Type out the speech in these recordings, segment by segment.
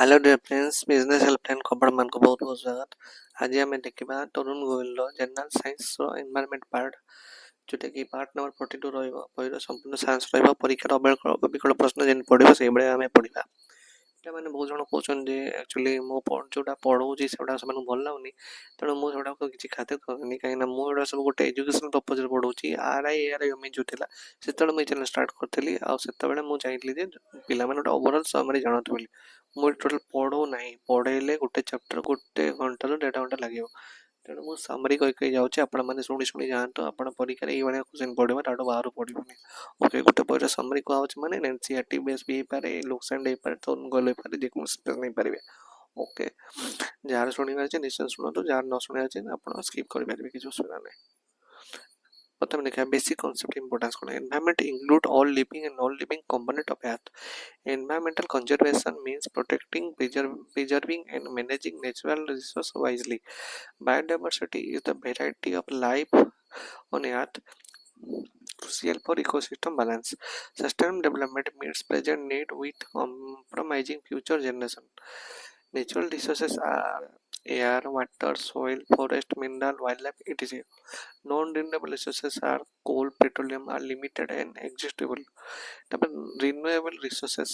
Hello dear friends, business helpline खबर मान को बहुत बहुत स्वागत। आज आम देखा Tarun Goyal general science environment part जोटा कि पार्ट नंबर 42 रही संपूर्ण साइंस परीक्षार अविकल प्रश्न जेन पढ़ा से आम पढ़ा। मैंने बहुत जन कहते एक्चुअली मो जोटा पढ़ाऊँगी से भल लगुनि तेणु मुझे किसी खातिर करेनि कहीं मुझे सब गोटे एजुकेशन पर्पज पढ़ाऊँगी आर आई जो था से मुझे चैनल स्टार्ट करी से चाहिए पिला गोटे ओवरऑल समरी जानते बोली मुझे टोटाल पढ़ू ना पढ़ेले गोटे चैप्टर गोटे घंटा 1.5 घंटा लगे तेणु मुझे समरी कही जाऊँगी आपने शुणी शुणी जातु आप परीक्षा ये क्वेश्चन पढ़े ताठू बाहर पड़ोनी। ओके गोटे बहर समरी कह मैंने एनसीईआरटी बेस भी पारे लोकसेंड हो पारे तो गल हो पारे जेकोसी नहीं पारे। ओके जार शुणवार अच्छे निश्चय शुणु जार न शुणा अच्छे आप स्किप करेंगे किसी असुविधा नहीं। प्रथम देखा बेसिक कॉन्सेप्ट इंपोर्टेंस कौन environment include all living and non living component of earth. Environmental conservation means protecting, preserving, and managing natural resources wisely. Biodiversity is the variety of life on Earth, crucial for ecosystem balance. Sustainable development meets present need with compromising future generation. Natural resources are air, water, soil, forest, mineral, wildlife, etc. Non-renewable resources are coal, petroleum are limited and exhaustible. Renewable resources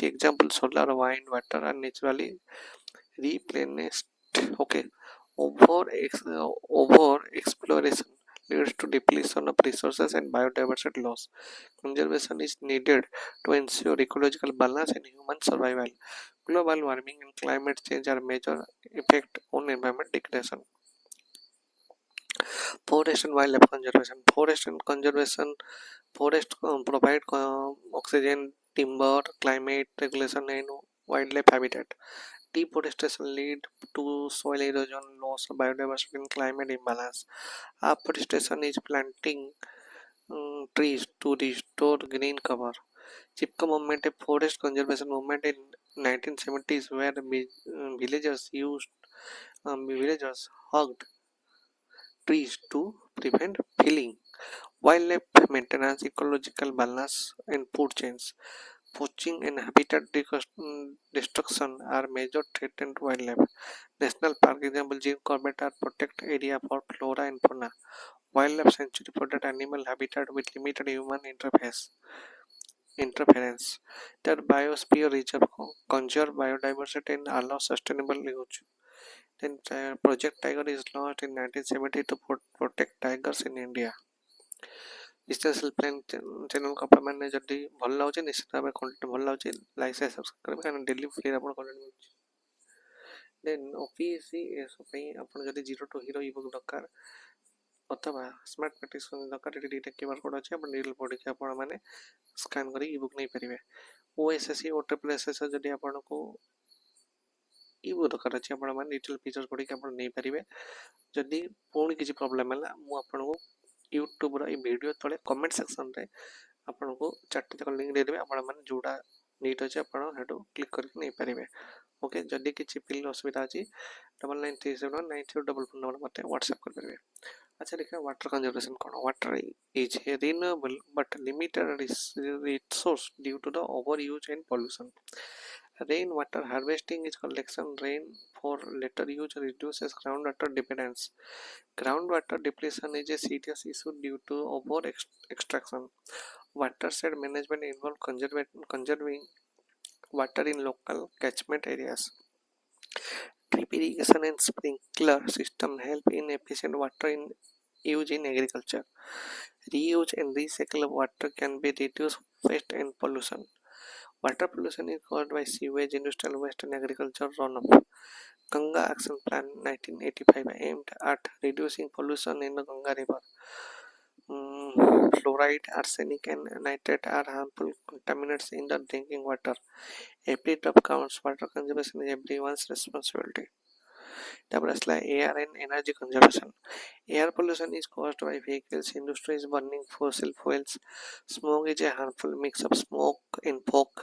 example solar, wind, water are naturally replenished. Okay, over exploration leads to depletion of resources and biodiversity loss. Conservation is needed to ensure ecological balance and human survival. Global warming and climate change are major effect on environment degradation. Forest and wildlife conservation. Forest provide oxygen, timber, climate regulation, and wildlife habitat. Deforestation lead to soil erosion, loss of biodiversity, and climate imbalance. Afforestation is planting trees to restore green cover. Chipko movement, a forest conservation movement in 1970s, where villagers hugged trees to prevent felling. Wildlife maintenance, ecological balance, and food chains. Poaching and habitat destruction are major threat to wildlife. National Park example Jim Corbett are protect area for flora and fauna. Wildlife sanctuary protect animal habitat with limited human interference. Their biosphere reserve conserve biodiversity and allow sustainable use. Then Project Tiger is launched in 1970 to protect tigers in India. Business helpline channel को आपने जदि भल लगे निश्चित भाव content भल लगे like से सब्सक्राइब करें डेली फ्री आप कंटेंट मिलूँ। देन ओपीएससी आपन जदि zero to hero e book दरकार अथवा स्मार्ट प्रैक्टिस दरकार ये दुईटा क्यूआर कोड अच्छे आप रील पढ़ी आपण मैंने स्कैन कर ई बुक नहीं पारे। ओएसएससी ओट्रिपल जदि आपन को ई बुक दरकार अच्छे आपण मैंने डिटेल फीचर्स पढ़ी आप नहीं पारे। जदि पुणी किसी प्रोब्लेम है मुझे यूट्यूब वीडियो तले कमेंट सेक्शन रे आपन को चार्ट तक लिंक दे देबे आपण माने जोड़ा नीट अछि आपण हेडो क्लिक करके नहीं पारिबे। ओके जदि किछि फिल असुविधा अछि 9937193444 नंबर मते व्हाट्सएप कर पारिबे। अच्छा देखा वाटर कंजर्वेशन कोन water is a renewable but limited resource due to the overuse and pollution. Rainwater harvesting is collection rain for later use reduces groundwater dependence. Groundwater depletion is a serious issue due to over extraction. Watershed management involves conserving water in local catchment areas. Drip irrigation and sprinkler system help in efficient water in use in agriculture. Reuse and recycle water can be reduced waste and pollution. Water pollution is caused by sewage, industrial waste, and agricultural runoff. Ganga Action Plan 1985 aimed at reducing pollution in the Ganga River. Fluoride, arsenic, and nitrate are harmful contaminants in the drinking water. Every drop counts. Water conservation is everyone's responsibility. Air and energy conservation. Air pollution is caused by vehicles, industries burning fossil fuels. Smoke is a harmful mix of smoke and fog.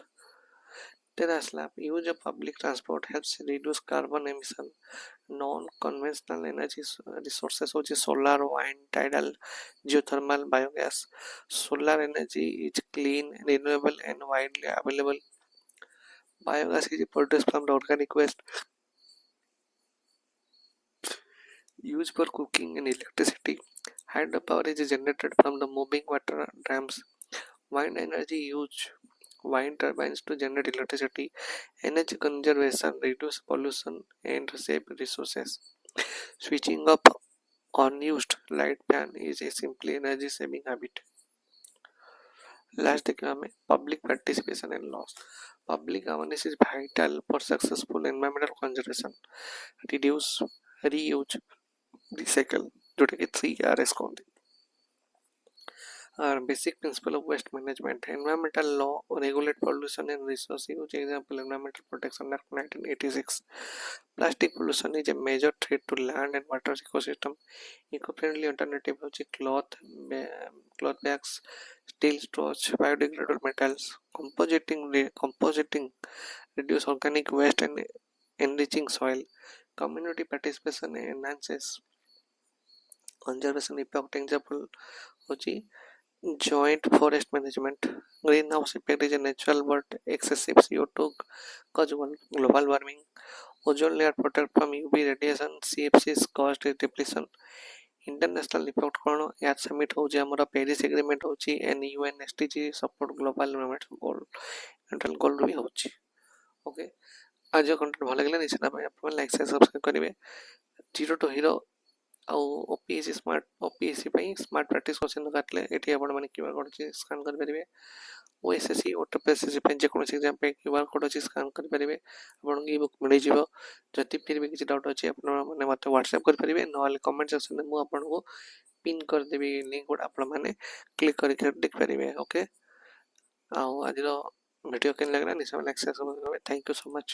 Use of public transport helps reduce carbon emission. Non-conventional energy resources such as solar, wind, tidal, geothermal, biogas. Solar energy is clean, renewable, and widely available. Biogas is produced from the organic waste used for cooking and electricity. Hydropower is generated from the moving water dams. Wind energy use wind turbines to generate electricity. Energy conservation reduce pollution and save resources. Switching up unused light fan is a simply energy saving habit. Last देखिए हमें public participation and laws. Public awareness is vital for successful environmental conservation. Reduce, reuse, recycle जोटा कि 3Rs कौन are basic principle of waste management. Environmental law regulate pollution and resource use. Example, Environmental Protection Act 1986. Plastic pollution is a major threat to land and water ecosystem. Eco-friendly alternative hochi cloth bags, steel straws, biodegradable metals. Compositing reduce organic waste and enriching soil. Community participation enhances conservation impact. Example hochi joint forest management. Greenhouse effect is a natural but excessive CO2 cause global warming. Ozone layer protect from UV radiation. CFC's cost is depletion. International impact कौन याद summit हो जाए Paris agreement होची and UN SDG support global environment goal internal goal भी होची okay आज content भल लागले निश्चित भाई आप लाइक शेयर सब्सक्राइब करेंगे जीरो टू हीरो ଆଉ ଓପିଏସି ସ୍ମାର୍ଟ ପ୍ରାକ୍ଟିସ୍ କୋଶ୍ଚିନ୍ କାଟିଲେ ଏଠି ଆପଣମାନେ କ୍ୟୁଆର୍ କୋଡ଼୍ ଅଛି ସ୍କାନ୍ କରିପାରିବେ ଓଏସ୍ଏସ୍ସି ଓଟିପିଏସ୍ସି ପାଇଁ ଯେକୌଣସି ଏକ୍ଜାମ୍ ପାଇଁ କ୍ୟୁଆର୍ କୋଡ଼୍ ଅଛି ସ୍କାନ୍ କରିପାରିବେ ଆପଣଙ୍କୁ ଇ ବୁକ୍ ମିଳିଯିବ ଯଦି ଫିର୍ ବି କିଛି ଡାଉଟ୍ ଅଛି ଆପଣମାନେ ମୋତେ ହ୍ୱାଟ୍ସଆପ୍ କରିପାରିବେ ନହେଲେ କମେଣ୍ଟ ସେକ୍ସନ୍ରେ ମୁଁ ଆପଣଙ୍କୁ ପିନ୍ କରିଦେବି ଲିଙ୍କ୍ ଗୁଡ଼ା ଆପଣମାନେ କ୍ଲିକ୍ କରିକି ଦେଖିପାରିବେ ଓକେ ଆଉ ଆଜିର ଭିଡ଼ିଓ କେମିତି ଲାଗିଲା ନିଶ୍ଚୟ like share thank you so much